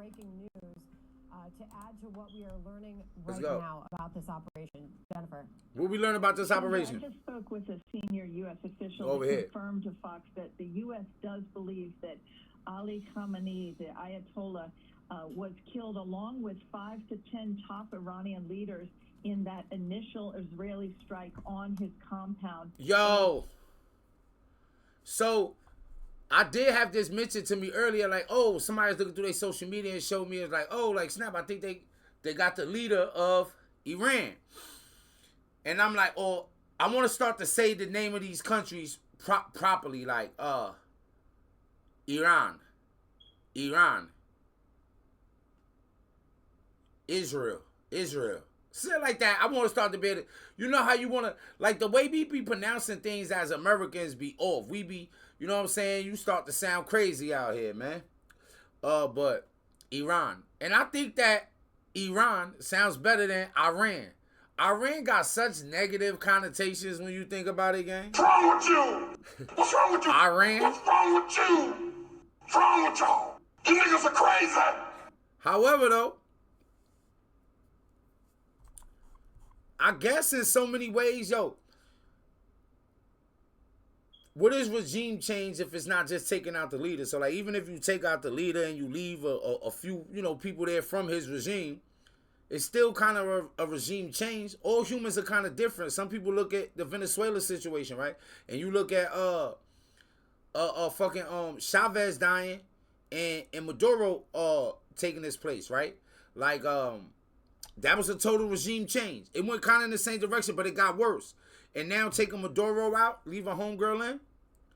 breaking news to add to what we are learning right now about this operation. Jennifer. What we learn about this operation? I just spoke with a senior U.S. official that confirmed to Fox that the U.S. does believe that Ali Khamenei, the Ayatollah, was killed along with 5 to 10 top Iranian leaders in that initial Israeli strike on his compound. Yo. So I did have this mentioned to me earlier, like, oh, somebody's looking through their social media and showed me, it's like, oh, like, snap, I think they got the leader of Iran. And I'm like, oh, I want to start to say the name of these countries properly, like, Iran, Israel. Shit like that. I want to start debating. You know how you want to, like, the way we be pronouncing things as Americans be off. We be, you know what I'm saying? You start to sound crazy out here, man. But Iran. And I think that Iran sounds better than Iran. Iran got such negative connotations when you think about it, gang. What's wrong with you? What's wrong with you? Iran? What's wrong with you? What's wrong with y'all? You niggas are crazy. However, though, I guess in so many ways, yo, what is regime change if it's not just taking out the leader? So, like, even if you take out the leader and you leave a few, you know, people there from his regime, it's still kind of a regime change. All humans are kind of different. Some people look at the Venezuela situation, right? And you look at Chavez dying and Maduro taking his place, right? Like that was a total regime change. It went kind of in the same direction, but it got worse. And now taking Maduro out, leaving homegirl in,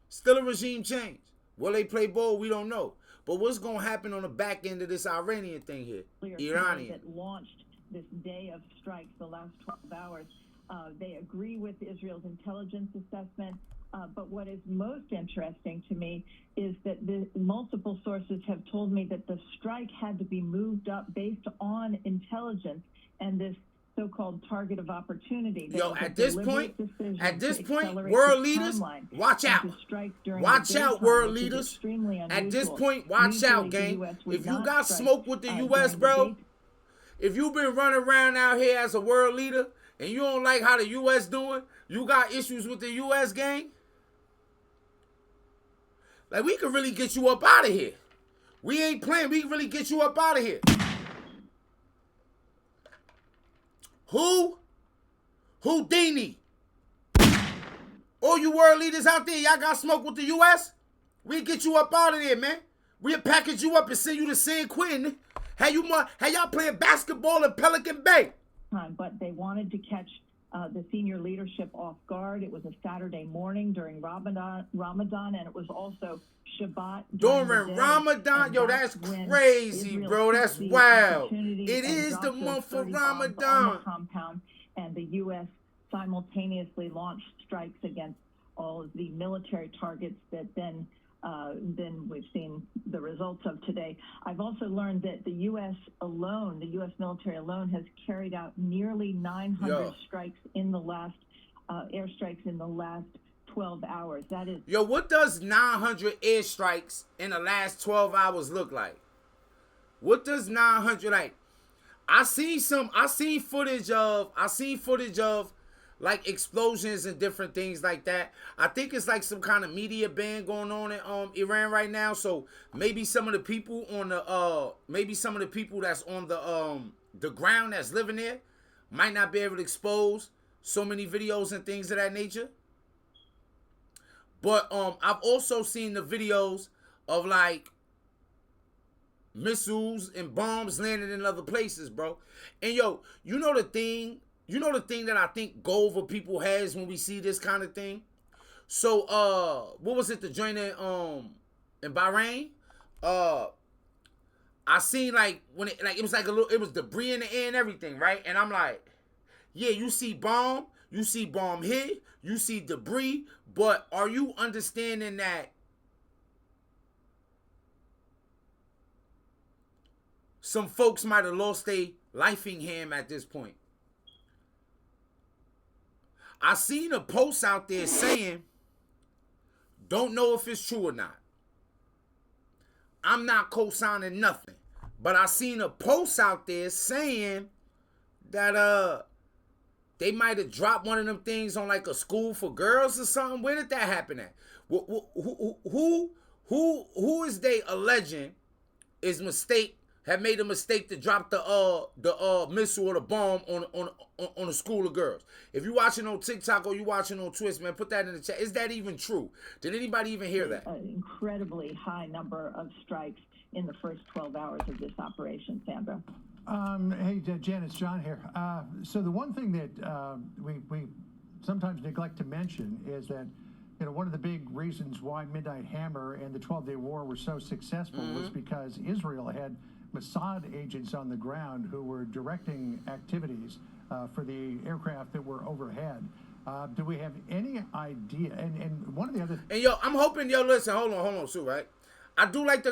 still a regime change. Will they play ball? We don't know. But what's going to happen on the back end of this Iranian thing here? Iranian. That launched this day of strikes, the last 12 hours. They agree with Israel's intelligence assessment. But what is most interesting to me is that the multiple sources have told me that the strike had to be moved up based on intelligence and this so-called target of opportunity. Yo, at this point, world leaders, watch out. Watch out, world leaders. At this point, watch out, gang. If you got smoke with the U.S., bro, if you've been running around out here as a world leader and you don't like how the U.S. doing, you got issues with the U.S., gang, like, we can really get you up out of here. We ain't playing. We can really get you up out of here. Who? Houdini. All you world leaders out there, y'all got smoke with the U.S.? We'll get you up out of there, man. We'll package you up and send you to San Quentin. How y'all playing basketball in Pelican Bay? But they wanted to catch the senior leadership off guard. It was a Saturday morning during Ramadan, and it was also Shabbat. During Ramadan? Yo, that's crazy, bro. That's wild. It is the month of Ramadan. Compound, and the U.S. simultaneously launched strikes against all of the military targets that then we've seen the results of today. I've also learned that the U.S. alone, the U.S. military alone, has carried out nearly 900 strikes in the last airstrikes in the last 12 hours. That is. Yo, what does 900 airstrikes in the last 12 hours look like? What does 900 like? I seen footage of like explosions and different things like that. I think it's like some kind of media ban going on in Iran right now. So maybe some of the people on that's on the ground that's living there might not be able to expose so many videos and things of that nature. But I've also seen the videos of like missiles and bombs landing in other places, bro. And yo, you know the thing that I think go over people heads when we see this kind of thing? So what was it, the joint in Bahrain? I seen like when it was like it was debris in the air and everything, right? And I'm like, yeah, you see bomb hit, you see debris, but are you understanding that some folks might have lost their lifing hand at this point? I seen a post out there saying, don't know if it's true or not. I'm not co-signing nothing. But I seen a post out there saying that they might have dropped one of them things on like a school for girls or something. Where did that happen at? Who is they alleging have made a mistake to drop the missile or the bomb on a school of girls? If you watching on TikTok or you watching on Twitch, man, put that in the chat. Is that even true? Did anybody even hear that? An incredibly high number of strikes in the first 12 hours of this operation, Sandra. Hey, Jen, it's John here. So the one thing that we sometimes neglect to mention is that, you know, one of the big reasons why Midnight Hammer and the 12-Day War were so successful was because Israel had Mossad agents on the ground who were directing activities for the aircraft that were overhead. Do we have any idea? And one of the other... And I'm hoping, listen, hold on, Sue, right? I do like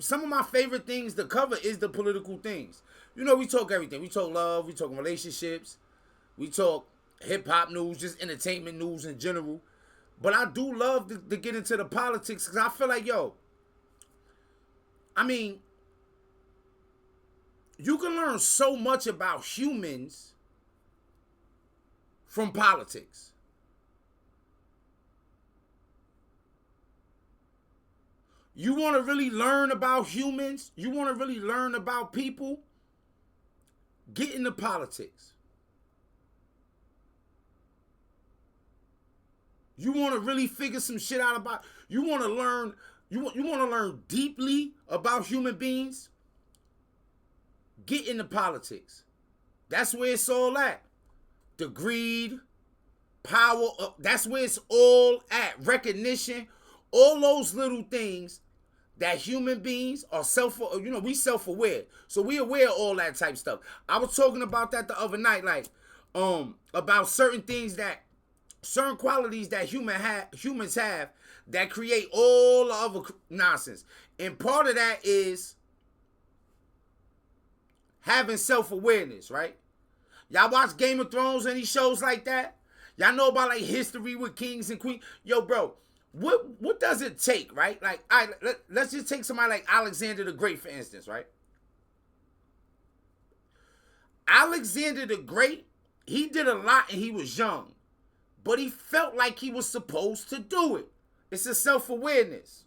some of my favorite things to cover is the political things. You know, we talk everything. We talk love, we talk relationships, we talk hip-hop news, just entertainment news in general. But I do love to get into the politics because I feel like, you can learn so much about humans from politics. You want to really learn about humans? You want to really learn about people? Get into politics. You want to really figure some shit out about, you want to learn, you want to learn deeply about human beings? Get into politics. That's where it's all at. The greed, power, that's where it's all at. Recognition, all those little things that human beings are we self-aware. So we aware of all that type stuff. I was talking about that the other night, like, about certain qualities that humans have that create all the other nonsense. And part of that is having self-awareness, right? Y'all watch Game of Thrones and these shows like that? Y'all know about like history with kings and queens? Yo, bro, what does it take, right? Like, let's just take somebody like Alexander the Great, for instance, right? Alexander the Great, he did a lot and he was young, but he felt like he was supposed to do it. It's a self-awareness.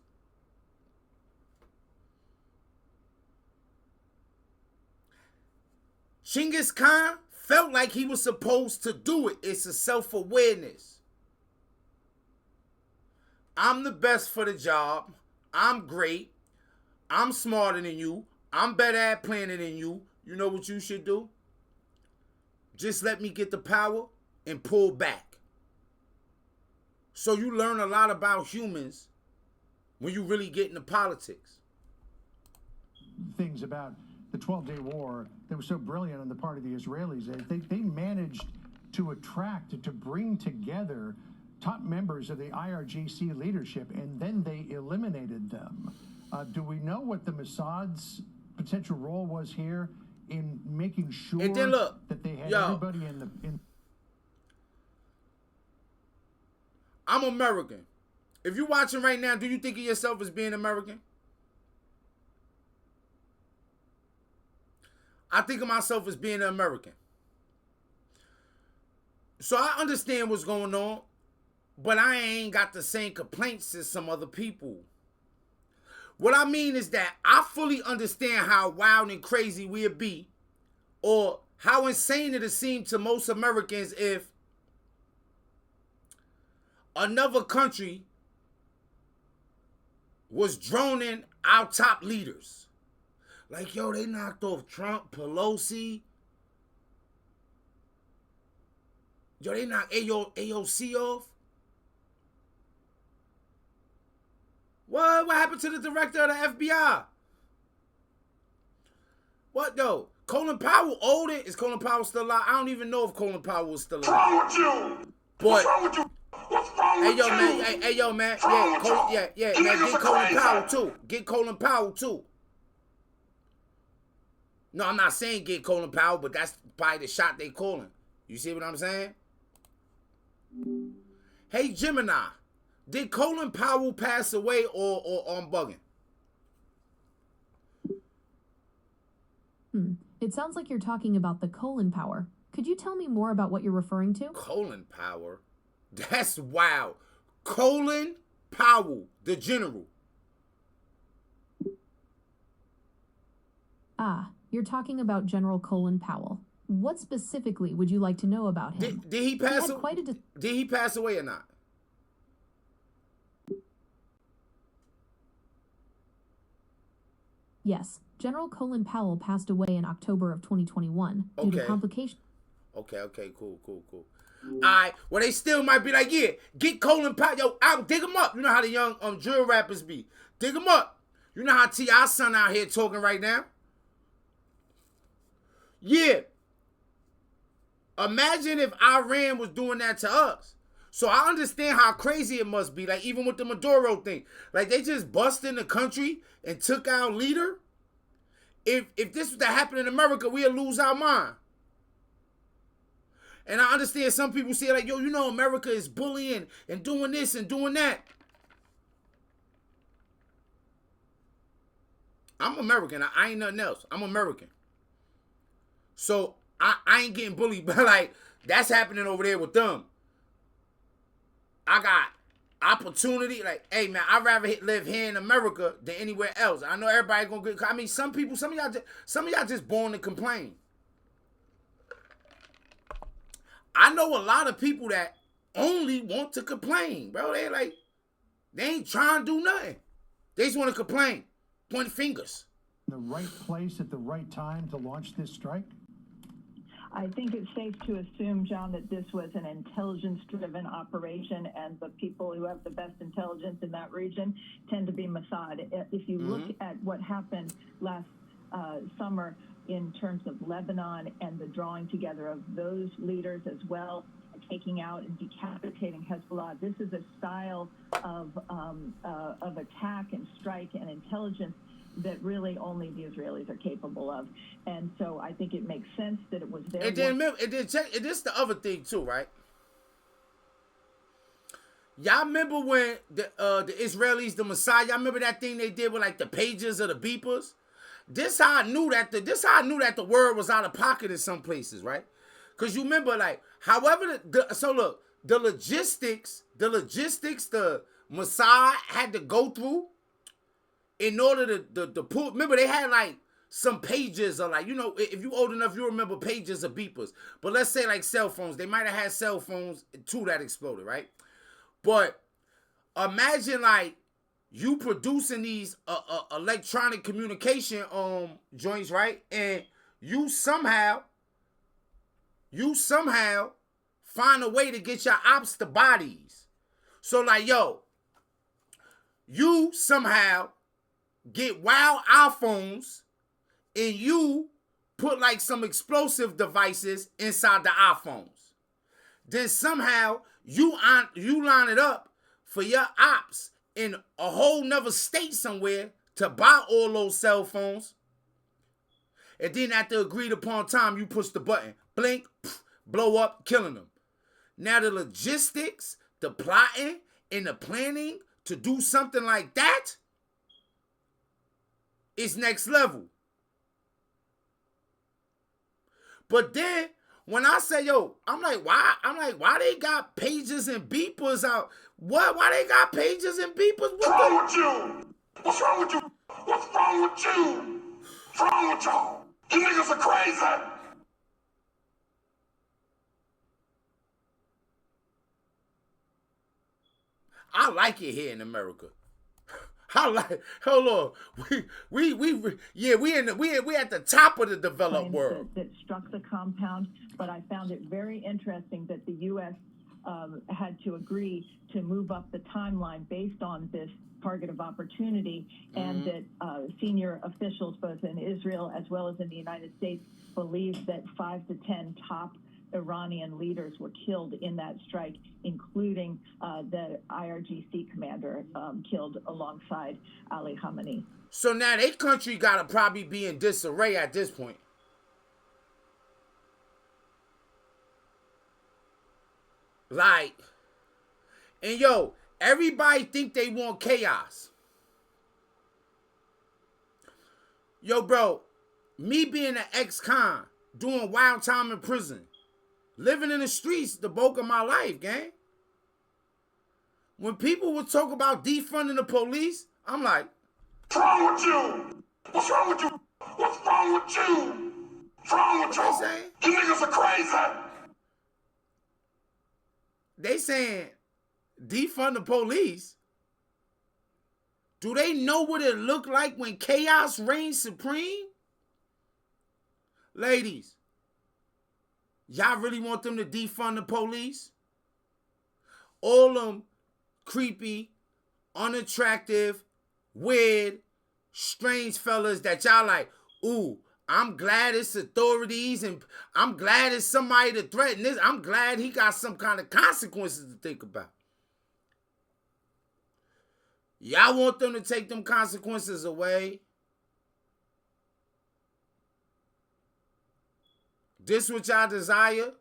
Genghis Khan felt like he was supposed to do it. It's a self-awareness. I'm the best for the job. I'm great. I'm smarter than you. I'm better at planning than you. You know what you should do? Just let me get the power and pull back. So you learn a lot about humans when you really get into politics. Things about the 12-Day War that was so brilliant on the part of the Israelis. They managed to attract, to bring together top members of the IRGC leadership, and then they eliminated them. Do we know what the Mossad's potential role was here in making sure that they had everybody in... I'm American. If you're watching right now, do you think of yourself as being American? I think of myself as being an American. So I understand what's going on, but I ain't got the same complaints as some other people. What I mean is that I fully understand how wild and crazy we'd be, or how insane it'd seem to most Americans if another country was droning our top leaders. Like, yo, they knocked off Trump, Pelosi. Yo, they knocked AOC off. What happened to the director of the FBI? What, though? Colin Powell older? Is Colin Powell still alive? I don't even know if Colin Powell was still alive. What's wrong with you? But, What's wrong with you? What's wrong with you? Hey, yo, man. Wrong Yeah, with you? man. Niggas Get are Colin crazy. Powell, too. Get Colin Powell, too. No, I'm not saying get Colin Powell, but that's probably the shot they calling. You see what I'm saying? Hey, Gemini, did Colin Powell pass away or I'm bugging? It sounds like you're talking about the Colin Power. Could you tell me more about what you're referring to? Colin Powell? That's wild. Colin Powell, the general. Ah, you're talking about General Colin Powell. What specifically would you like to know about him? Did he pass? Did he pass away or not? Yes, General Colin Powell passed away in October of 2021 due to complications. Okay, cool. All right, well, they still might be like, yeah, get Colin Powell. Yo, out, dig him up. You know how the young drill rappers be. Dig him up. You know how T.I.'s son out here talking right now. Yeah. Imagine if Iran was doing that to us. So I understand how crazy it must be. Like, even with the Maduro thing. Like, they just bust in the country and took our leader. If this was to happen in America, we'd lose our mind. And I understand some people say, like, yo, you know, America is bullying and doing this and doing that. I'm American. I ain't nothing else. I'm American. So I ain't getting bullied, but like, that's happening over there with them. I got opportunity. Like, hey man, I'd rather live here in America than anywhere else. I know everybody gonna get. I mean, some of y'all just born to complain. I know a lot of people that only want to complain, bro. They ain't trying to do nothing. They just want to complain, point fingers. The right place at the right time to launch this strike? I think it's safe to assume, John, that this was an intelligence-driven operation, and the people who have the best intelligence in that region tend to be Mossad. If you look at what happened last summer in terms of Lebanon and the drawing together of those leaders as well, taking out and decapitating Hezbollah, this is a style of attack and strike and intelligence that really only the Israelis are capable of. And so I think it makes sense that it was there. And this the other thing too, right? Y'all remember when the Israelis, the Messiah, y'all remember that thing they did with like the pages or the beepers? This how I knew that the word was out of pocket in some places, right? Because you remember, like, however, the logistics the Messiah had to go through in order to pull. Remember, they had like some pages or like, you know, if you old enough, you remember pages of beepers. But let's say like cell phones. They might have had cell phones too that exploded, right? But imagine like you producing these electronic communication joints, right? And you somehow find a way to get your ops to bodies. So like, yo, you somehow get wild iPhones and you put like some explosive devices inside the iPhones. Then somehow you line it up for your ops in a whole nother state somewhere to buy all those cell phones. And then at the agreed upon time, you push the button. Blink, pff, blow up, killing them. Now the logistics, the plotting, and the planning to do something like that is next level. But then when I say, yo, I'm like, why they got pages and beepers out? What? Why they got pages and beepers? What's wrong with you? What's wrong with you? What's wrong with you? What's wrong with y'all? You niggas are crazy. I like it here in America. Hold on. We at the top of the developed world. That struck the compound, but I found it very interesting that the U.S. Had to agree to move up the timeline based on this target of opportunity, and that senior officials both in Israel as well as in the United States believe that 5 to 10 top Iranian leaders were killed in that strike, including the IRGC commander killed alongside Ali Khamenei. So now their country got to probably be in disarray at this point. Like, and yo, everybody think they want chaos. Yo, bro, Me being an ex-con, doing wild time in prison, living in the streets the bulk of my life, gang. When people would talk about defunding the police, I'm like, what's wrong with you? What's wrong with you? What's wrong with you? What's wrong with what you? they saying? You niggas are crazy. They saying defund the police. Do they know what it looked like when chaos reigns supreme? Ladies, y'all really want them to defund the police? All them creepy, unattractive, weird, strange fellas that y'all like, ooh, I'm glad it's authorities and I'm glad it's somebody to threaten this. I'm glad he got some kind of consequences to think about. Y'all want them to take them consequences away? This what y'all desire?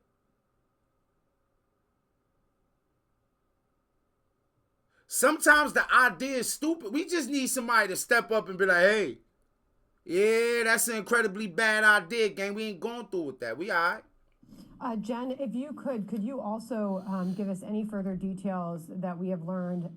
Sometimes the idea is stupid. We just need somebody to step up and be like, hey, yeah, that's an incredibly bad idea, gang. We ain't going through with that. We all right. Jen, if you could you also give us any further details that we have learned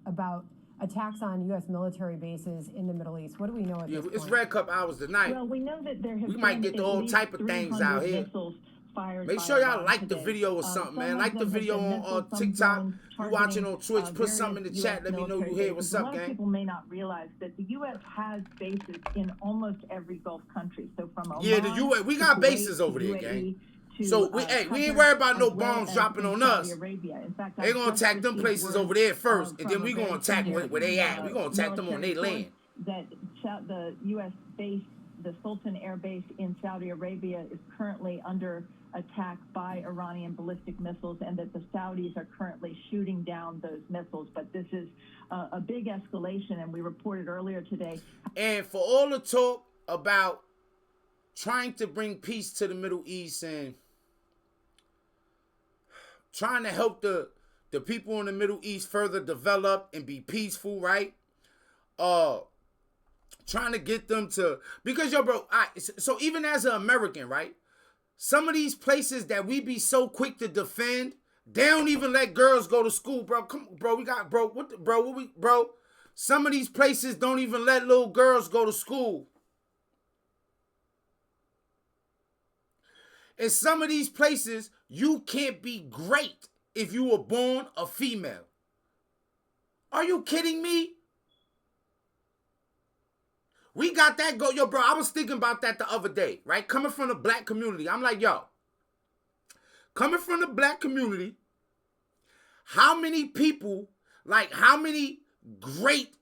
about attacks on U.S. military bases in the Middle East? What do we know at this point? It's Red Cup hours tonight. Well, we know that there have We might been get the at all least type of things out 300 here. missiles fired Make by sure y'all Iran like the today. video or something, man. Some Like of the them have video been on missiles, some TikTok. drones You watching targeting, on Twitch, put various something in the US chat. Let me know you military here. What's bases. A up, lot of gang? people may not realize that the U.S. has bases in almost every Gulf country. So from Oman, Yeah, the U.S. We got to bases Kuwait, over to there, UAE, gang. to, So we ain't Qatar, worried about no as well bombs as dropping in on Saudi us. Arabia. In fact, They gonna attack them places over there first, and then we gonna attack where they at. We gonna attack them on their land. That the U.S. base, the Sultan Air Base in Saudi Arabia, is currently under attack by Iranian ballistic missiles, and that the Saudis are currently shooting down those missiles. But this is a big escalation, and we reported earlier today. And for all the talk about trying to bring peace to the Middle East and trying to help the people in the Middle East further develop and be peaceful, right? Trying to get them to, because yo, bro, so even as an American, right? Some of these places that we be so quick to defend, they don't even let girls go to school, bro. Come on, bro, we got, bro, bro? Some of these places don't even let little girls go to school. In some of these places, you can't be great if you were born a female. Are you kidding me? We got that go. Yo, bro, I was thinking about that the other day, right? Coming from the black community. I'm like, yo, coming from the black community, how many people, like how many great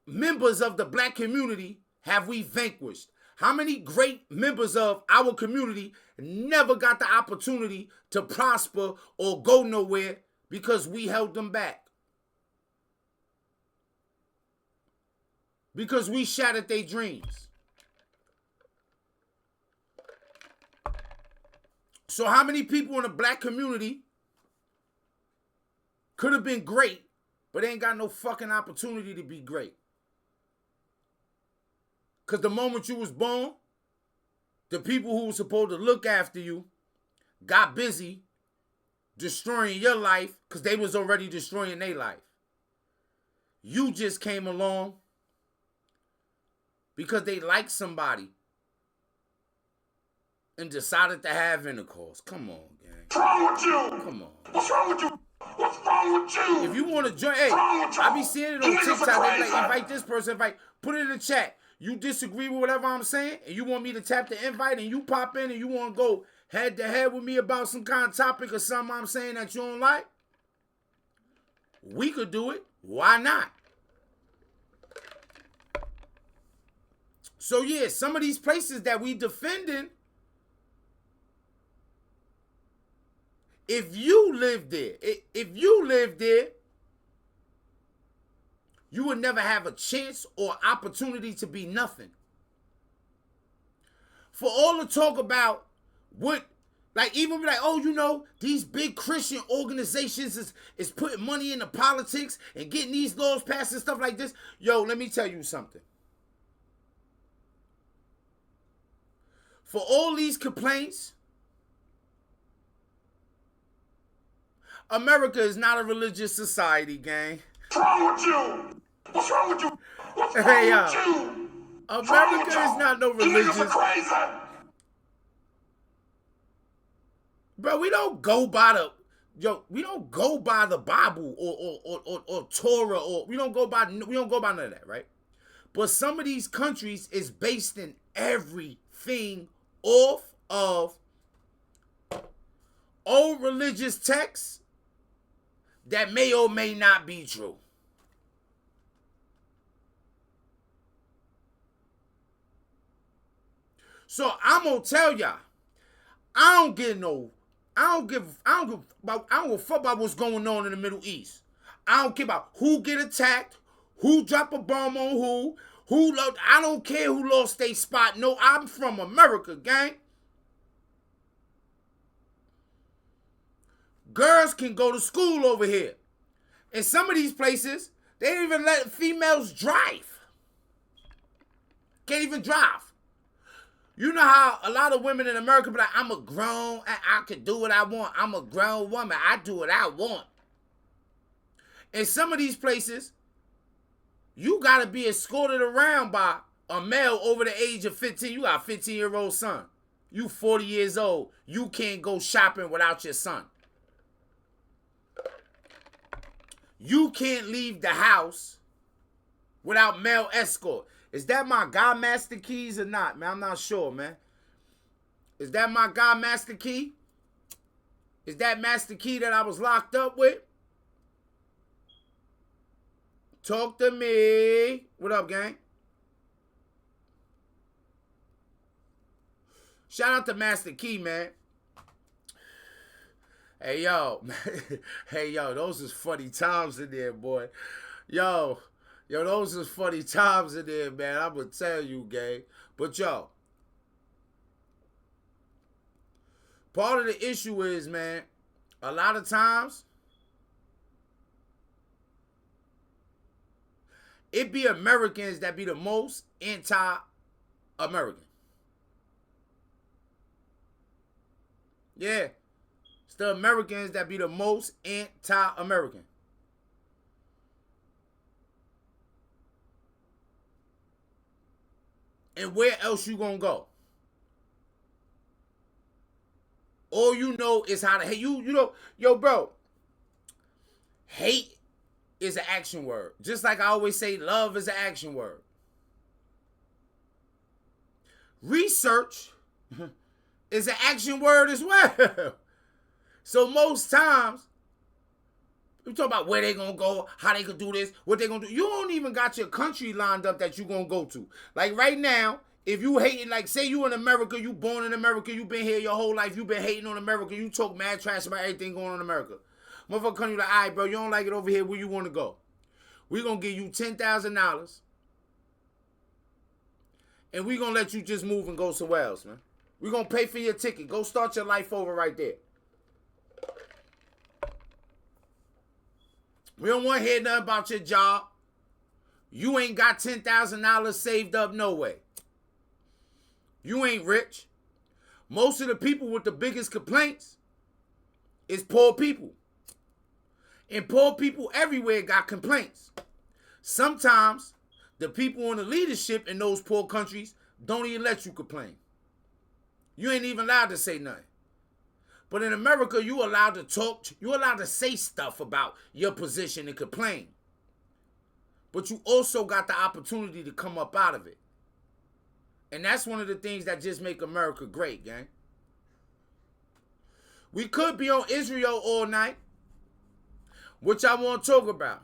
members of the black community have we vanquished? How many great members of our community never got the opportunity to prosper or go nowhere because we held them back? Because we shattered their dreams. So how many people in the black community could have been great, but ain't got no fucking opportunity to be great? Because the moment you was born, the people who were supposed to look after you got busy destroying your life because they was already destroying their life. You just came along because they liked somebody and decided to have intercourse. Come on, gang. What's wrong with you? Come on. What's wrong with you? What's wrong with you? If you want to join, hey, I be seeing it on TikTok. They be like, invite this person, put it in the chat. You disagree with whatever I'm saying, and you want me to tap the invite, and you pop in, and you want to go head to head with me about some kind of topic or something I'm saying that you don't like, we could do it. Why not? So yeah, some of these places that we defending, if you lived there, you would never have a chance or opportunity to be nothing. For all the talk about what, like even be like, oh, you know, these big Christian organizations is putting money into politics and getting these laws passed and stuff like this. Yo, let me tell you something. for all these complaints, America is not a religious society, gang. What's wrong with you? What's wrong with you? What's wrong Hey, with yo. you? What's wrong America with is y'all? not no You niggas religious. are crazy. Bro, we don't go by the Bible or Torah, or we don't go by none of that, right? But some of these countries is based in everything off of old religious texts that may or may not be true. So I'm gonna tell y'all, I don't give a fuck about what's going on in the Middle East. I don't care about who get attacked, who drop a bomb on I don't care who lost their spot. No, I'm from America, gang. Girls can go to school over here. In some of these places, they don't even let females drive. Can't even drive. You know how a lot of women in America be like, I'm a grown, I can do what I want. I'm a grown woman. I do what I want. In some of these places, you got to be escorted around by a male over the age of 15. You got a 15-year-old son. You 40 years old. You can't go shopping without your son. You can't leave the house without male escort. Is that my guy Master Keys or not, man? I'm not sure, man. Is that my guy Master Key? Is that Master Key that I was locked up with? Talk to me. What up, gang? Shout out to Master Key, man. Hey, yo. Hey, yo, those is funny times in there, boy. Yo, those is funny times in there, man. I'm going to tell you, gang. But, yo, part of the issue is, man, a lot of times, it be Americans that be the most anti-American. Yeah. It's the Americans that be the most anti-American. And where else you gonna go? All you know is how to hate. You know, yo, bro. Hate is an action word. Just like I always say, love is an action word. Research is an action word as well. So most times, we talk about where they gonna go, how they gonna do this, what they gonna do. You don't even got your country lined up that you gonna go to. Like right now, if you hating, like say you in America, you born in America, you been here your whole life, you been hating on America, you talk mad trash about everything going on in America. Motherfucker come to you like, all right, bro, you don't like it over here, where you wanna go? We gonna give you $10,000, and we gonna let you just move and go somewhere else, man. We gonna pay for your ticket. Go start your life over right there. We don't want to hear nothing about your job. You ain't got $10,000 saved up no way. You ain't rich. Most of the people with the biggest complaints is poor people. And poor people everywhere got complaints. Sometimes the people in the leadership in those poor countries don't even let you complain. You ain't even allowed to say nothing. But in America, you allowed to talk, you allowed to say stuff about your position and complain. But you also got the opportunity to come up out of it. And that's one of the things that just make America great, gang. We could be on Israel all night, which I want to talk about.